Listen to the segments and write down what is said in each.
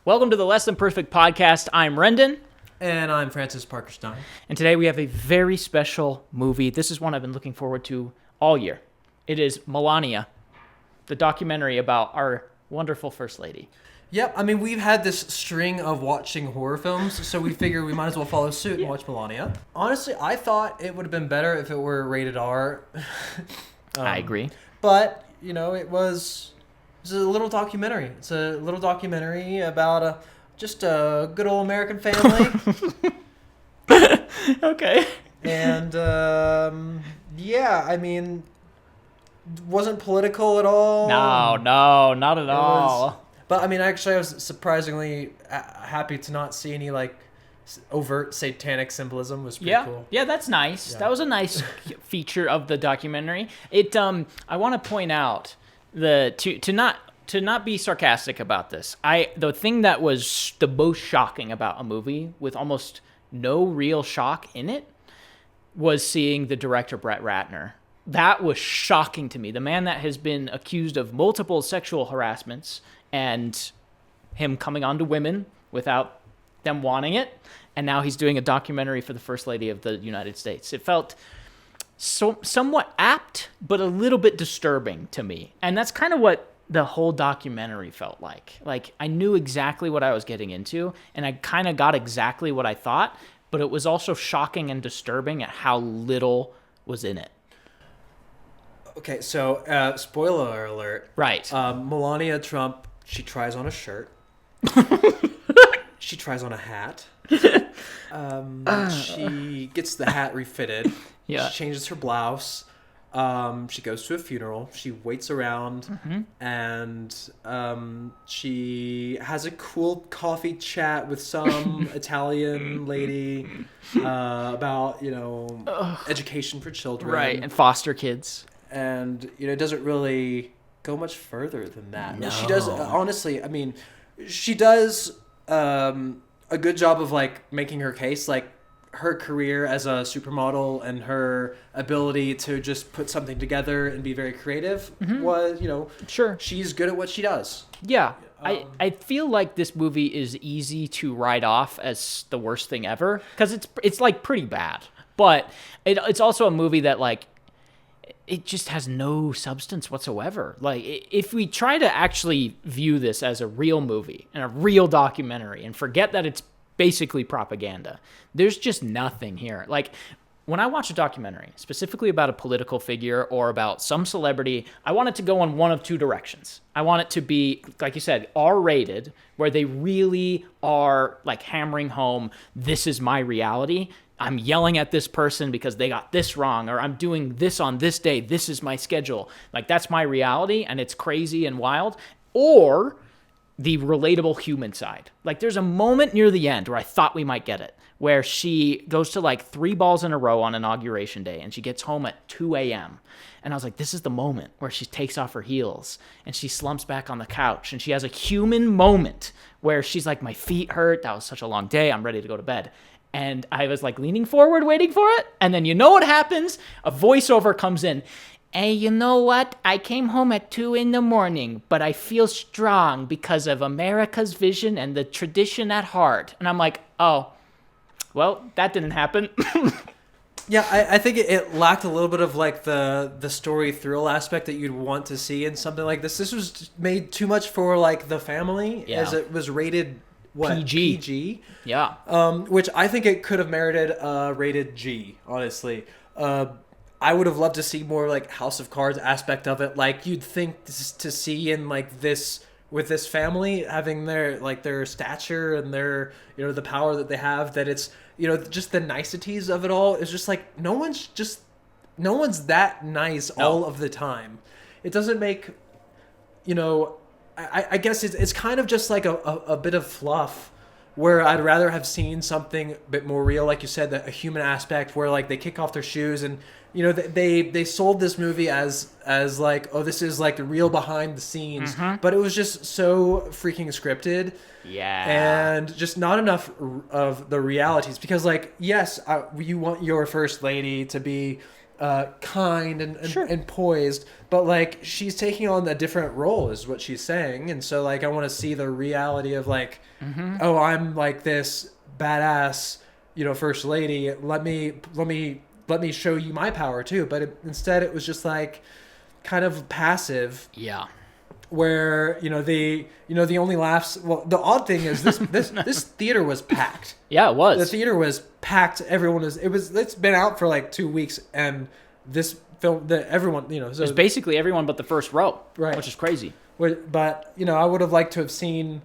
Welcome to the Less Than Perfect podcast. I'm Rendan. And I'm Francis Parker Stein. And today we have a very special movie. This is one I've been looking forward to all year. It is Melania, the documentary about our wonderful First Lady. Yep, I mean, we've had this string of watching horror films, so we figure we might as well follow suit and watch Melania. Honestly, I thought it would have been better if it were rated R. I agree. But, you know, it was a little documentary. It's a little documentary about just a good old American family. Okay. And, yeah, I mean, wasn't political at all. No, not at all. But, I mean, actually, I was surprisingly happy to not see any, like, overt satanic symbolism. It was pretty cool. Yeah, that's nice. Yeah. That was a nice feature of the documentary. I want to point out to not be sarcastic about this. The thing that was the most shocking about a movie with almost no real shock in it was seeing the director Brett Ratner. That was shocking to me. The man that has been accused of multiple sexual harassments and him coming on to women without them wanting it, and now he's doing a documentary for the First Lady of the United States. It felt somewhat apt, but a little bit disturbing to me. And that's kind of what the whole documentary felt like. Like, I knew exactly what I was getting into, and I kind of got exactly what I thought, but it was also shocking and disturbing at how little was in it. Okay, so spoiler alert. Right. Melania Trump, she tries on a shirt. She tries on a hat. She gets the hat refitted. Yeah. She changes her blouse. She goes to a funeral. She waits around, and she has a cool coffee chat with some Italian lady about, education for children. Right, and foster kids. And, it doesn't really go much further than that. No. She does, honestly, I mean, she does a good job of, like, making her case. Like, her career as a supermodel and her ability to just put something together and be very creative was, Sure, she's good at what she does. Yeah. I feel like this movie is easy to write off as the worst thing ever because it's like pretty bad. But it's also a movie that, like, it just has no substance whatsoever. Like, if we try to actually view this as a real movie and a real documentary and forget that it's basically propaganda, there's just nothing here. Like, when I watch a documentary, specifically about a political figure or about some celebrity, I want it to go in one of two directions. I want it to be, like you said, R-rated, where they really are, like, hammering home, this is my reality. I'm yelling at this person because they got this wrong, or I'm doing this on this day. This is my schedule. Like, that's my reality, and it's crazy and wild. Or the relatable human side. Like, there's a moment near the end where I thought we might get it, where she goes to, like, 3 balls in a row on Inauguration Day, and she gets home at 2 a.m. And I was like, this is the moment where she takes off her heels, and she slumps back on the couch, and she has a human moment where she's like, my feet hurt. That was such a long day. I'm ready to go to bed. And I was, like, leaning forward, waiting for it. And then you know what happens? A voiceover comes in. Hey, you know what? I came home at 2 a.m, but I feel strong because of America's vision and the tradition at heart. And I'm like, oh, well, that didn't happen. Yeah, I think it lacked a little bit of, like, the story thrill aspect that you'd want to see in something like this. This was made too much for, like, the family, as it was rated... PG. Yeah. Which I think it could have merited rated G, honestly. I would have loved to see more, like, House of Cards aspect of it. Like, you'd think to see in, like, this, with this family having their stature and their, the power that they have, that it's, just the niceties of it all is just like, no one's that nice all of the time. It doesn't make, I guess it's kind of just like a bit of fluff, where I'd rather have seen something a bit more real, like you said, a human aspect where, like, they kick off their shoes and, they sold this movie as like, oh, this is, like, the real behind the scenes, but it was just so freaking scripted. Yeah. And just not enough of the realities, because, like, yes, you want your First Lady to be kind and, Sure. and poised, but like she's taking on a different role is what she's saying. And so like I want to see the reality of like, oh, I'm like this badass, first lady. Let me show you my power too. But instead it was just like kind of passive. Yeah. Where the only laughs. Well, the odd thing is this theater was packed. Yeah, it was. The theater was packed. It's been out for like 2 weeks, and this film, everyone, so It was basically everyone but the first row, Right. which is crazy. But I would have liked to have seen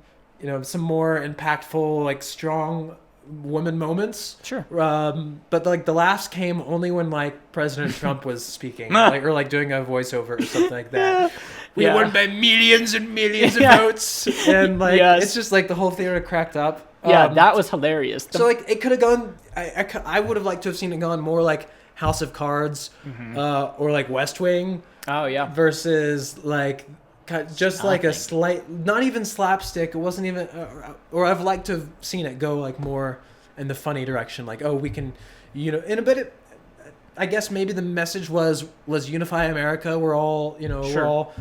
some more impactful, like strong woman moments. Sure. But like the laughs came only when like President Trump was speaking, or like doing a voiceover or something like that. We won by millions and millions of votes, and like it's just like the whole theater cracked up. Yeah, that was hilarious. So like it could have gone. I would have liked to have seen it gone more like House of Cards, or like West Wing. Oh yeah. Versus like just like a slight, not even slapstick. It wasn't even, or I've liked to have seen it go like more in the funny direction. Like, oh, we can, in a bit. I guess maybe the message was unify America. We're all, Sure.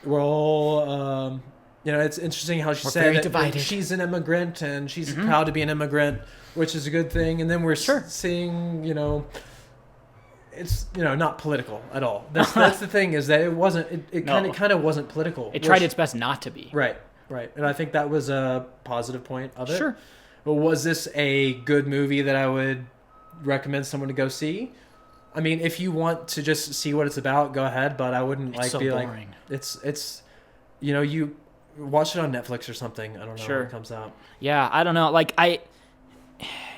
we're all. It's interesting how she said very that divided. she's an immigrant and she's proud to be an immigrant, which is a good thing. And then we're seeing, it's not political at all. That's the thing, is that it wasn't. It kind of wasn't political. It tried its best not to be. Right. And I think that was a positive point of it. Sure. But was this a good movie that I would recommend someone to go see? I mean, if you want to just see what it's about, go ahead. But I wouldn't It's so be boring. like it's you watch it on Netflix or something. I don't know Sure. when it comes out. Yeah, I don't know. Like I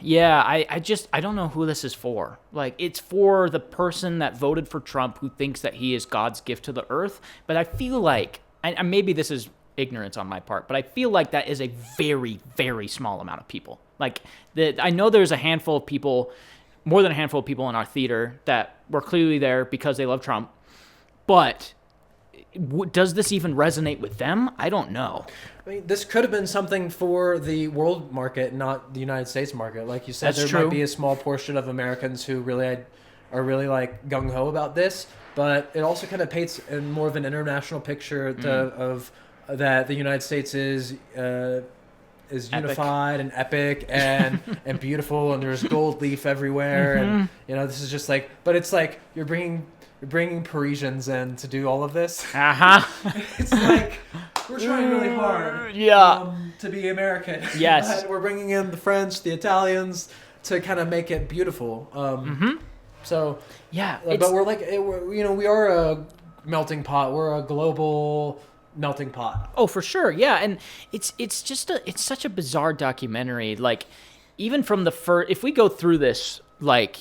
don't know who this is for. Like, it's for the person that voted for Trump who thinks that he is God's gift to the earth. But I feel like, and maybe this is ignorance on my part, but I feel like that is a very, very small amount of people. Like, I know there's a handful of people, more than a handful of people in our theater that were clearly there because they love Trump. But does this even resonate with them? I don't know. I mean, this could have been something for the world market, not the United States market. Like you said, That's there true. might be a small portion of Americans who really are really like gung ho about this, but it also kind of paints in more of an international picture of that the United States is unified and epic and and beautiful, and there's gold leaf everywhere, and this is just like, but it's like you're bringing Parisians in to do all of this. It's like we're trying really hard, to be American. Yes. But we're bringing in the French, the Italians to kind of make it beautiful. So Yeah, but we're like, we are a melting pot. We're a global melting pot. Oh, for sure. Yeah, and it's such a bizarre documentary. Like, even from the first, if we go through this, like,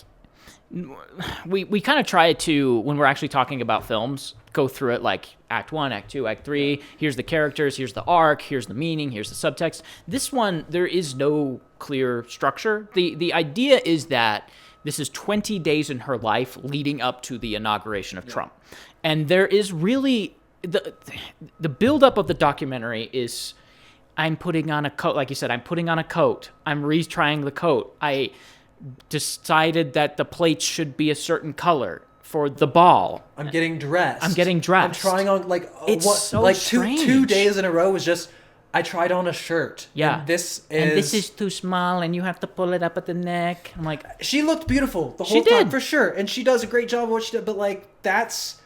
we kind of try to, when we're actually talking about films, go through it like Act 1, Act 2, Act 3. Here's the characters, here's the arc, here's the meaning, here's the subtext. This one, there is no clear structure. The idea is that this is 20 days in her life leading up to the inauguration of Trump. And there is really, the buildup of the documentary is, I'm putting on a coat, like you said, I'm putting on a coat, I'm retrying the coat, I decided that the plates should be a certain color for the ball. I'm getting dressed. I'm trying on like It's so like strange. two days in a row was just I tried on a shirt. Yeah. And this is too small and you have to pull it up at the neck. I'm like, she looked beautiful the She whole time did. for sure, and she does a great job of what she did. But like that's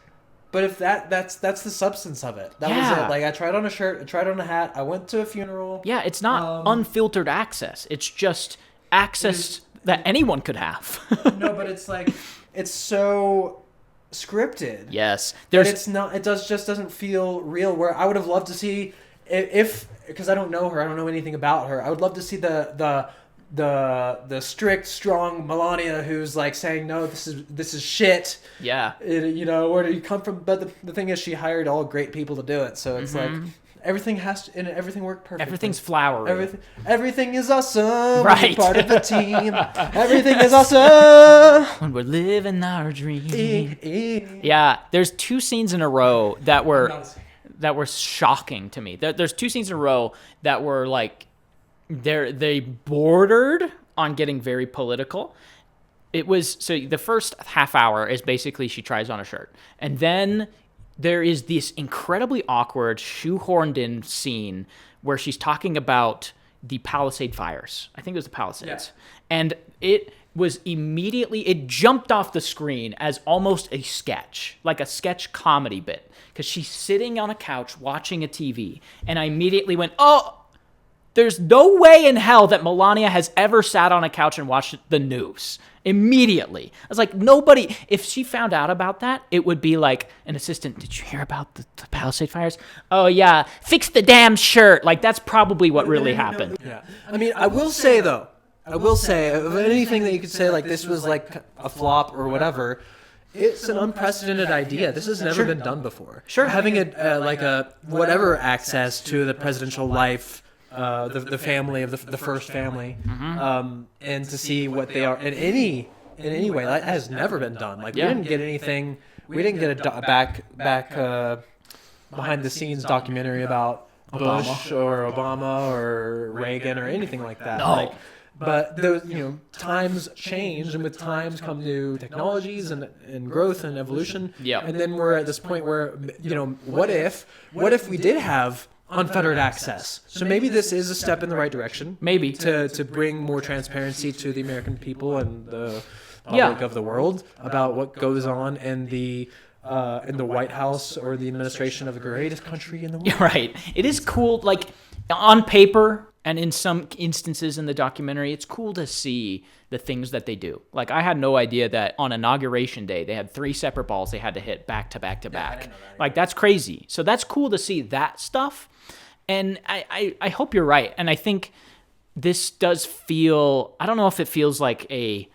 the substance of it. That was Yeah. it. Like I tried on a shirt, I tried on a hat. I went to a funeral. yeah, it's not unfiltered access. It's just access that anyone could have. No, but it's like it's so scripted. Yes. But it's not. It just doesn't feel real. Where I would have loved to see if because I don't know her, I don't know anything about her. I would love to see the strict, strong Melania who's like saying no, this is shit. Yeah. Where do you come from? But the thing is, she hired all great people to do it, so it's like everything has to, and everything worked perfectly. Everything's flowery. Everything is awesome. Right. We're part of the team. Everything is awesome. When we're living our dream. Yeah, there's 2 scenes in a row that were shocking to me. There's 2 scenes in a row that were like they bordered on getting very political. it was, so the first half hour is basically she tries on a shirt. And then there is this incredibly awkward, shoehorned in scene where she's talking about the Palisade fires. I think it was the Palisades. Yeah. And it was immediately, it jumped off the screen as almost a sketch, like a sketch comedy bit. Because she's sitting on a couch watching a TV. And I immediately went, oh, there's no way in hell that Melania has ever sat on a couch and watched the news. Immediately. I was like, nobody, if she found out about that, it would be like an assistant, did you hear about the Palisade fires? Oh, yeah, fix the damn shirt. Like, that's probably what really happened. Yeah. I mean, I will say, though, of anything that you could say, like, this was like a flop or whatever, it's an unprecedented idea. This has never been done before. Sure. Having whatever access to the presidential life, the family of the first family, and to see what they are in any way, that has never been done. Like, we didn't get anything. We didn't get a back behind the scenes documentary about Bush or Obama or Reagan or anything like that. No. But those, times change, and with times come new technologies and growth and evolution. Yeah. And then we're at this point where, what if we did have unfettered access? So maybe this is a step in the right direction. Maybe to bring more transparency to the American people and the public of the world about what goes on in the White House or the administration of the greatest country in the world. Right. It is cool, like, on paper and in some instances in the documentary, it's cool to see the things that they do. Like, I had no idea that on Inauguration Day, they had 3 separate balls they had to hit back to back to back. Like, that's crazy. So that's cool to see that stuff. And I hope you're right. And I think this does feel, I don't know if it feels like a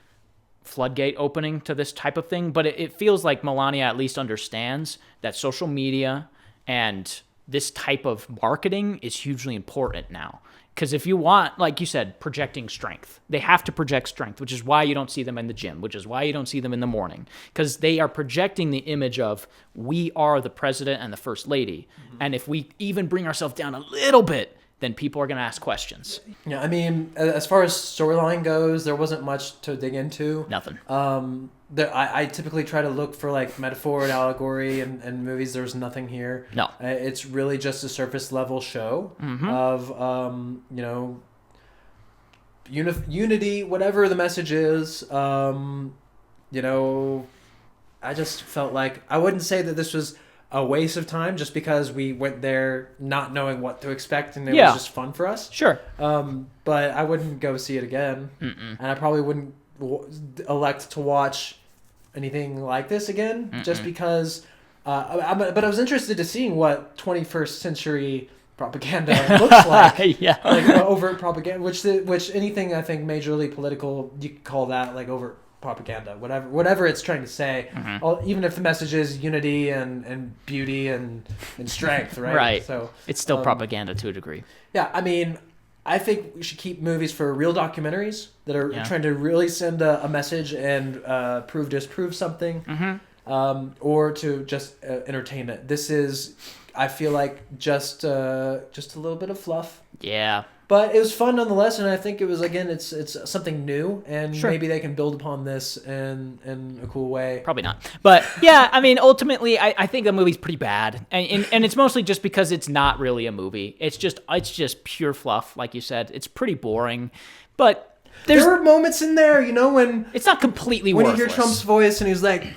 floodgate opening to this type of thing, but it feels like Melania at least understands that social media and this type of marketing is hugely important now. Because if you want, like you said, projecting strength, they have to project strength, which is why you don't see them in the gym, which is why you don't see them in the morning. Because they are projecting the image of, we are the president and the first lady. Mm-hmm. And if we even bring ourselves down a little bit, then people are going to ask questions. Yeah, I mean, as far as storyline goes, there wasn't much to dig into. Nothing. I typically try to look for like metaphor and allegory in movies. There's nothing here. No. It's really just a surface level show of unity, whatever the message is. I just felt like, I wouldn't say that this was a waste of time just because we went there not knowing what to expect and it was just fun for us. Sure. But I wouldn't go see it again. And I probably wouldn't elect to watch anything like this again just because but I was interested to seeing what 21st century propaganda looks like. Like overt propaganda, which anything I think majorly political, you could call that like overt propaganda, whatever it's trying to say, even if the message is unity and beauty and strength, right? Right. So it's still propaganda to a degree. Yeah, I mean, I think we should keep movies for real documentaries that are trying to really send a message and disprove something, or to just entertainment. This is, I feel like, just a little bit of fluff. Yeah. But it was fun nonetheless, and I think it was, again, it's something new, and maybe they can build upon this in a cool way. Probably not. But, yeah, I mean, ultimately, I think the movie's pretty bad. And it's mostly just because it's not really a movie. It's just pure fluff, like you said. It's pretty boring. But there were moments in there, when... It's not completely when worthless. You hear Trump's voice, and he's like...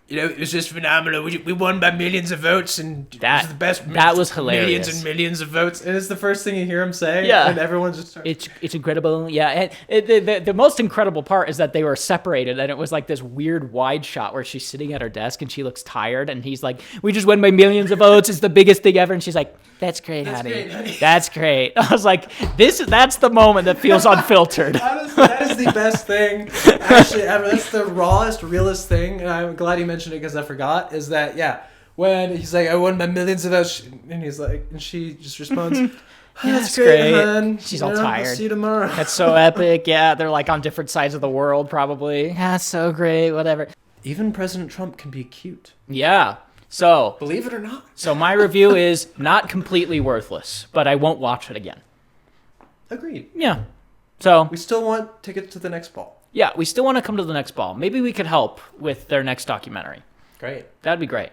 it was just phenomenal. We won by millions of votes, and it was the best. That was hilarious. Millions and millions of votes, and it's the first thing you hear him say. Yeah, and everyone just starts. It's incredible. Yeah, and the most incredible part is that they were separated, and it was like this weird wide shot where she's sitting at her desk and she looks tired, and he's like, "We just won by millions of votes. It's the biggest thing ever," and she's like, "That's great, honey. That's great." I was like, that's the moment that feels unfiltered. That is the best thing, actually, ever. That's the rawest, realest thing, and I'm glad you mentioned it because I forgot. Is that when he's like, "I won by millions of votes," and he's like, and she just responds, "That's great, hon. She's all tired. I'll see you tomorrow." That's so epic. Yeah, they're like on different sides of the world, probably. Yeah, so great. Whatever. Even President Trump can be cute. Yeah. So believe it or not. So my review is not completely worthless, but I won't watch it again. Agreed. Yeah. So we still want tickets to the next ball. Yeah, we still want to come to the next ball. Maybe we could help with their next documentary. Great. That'd be great.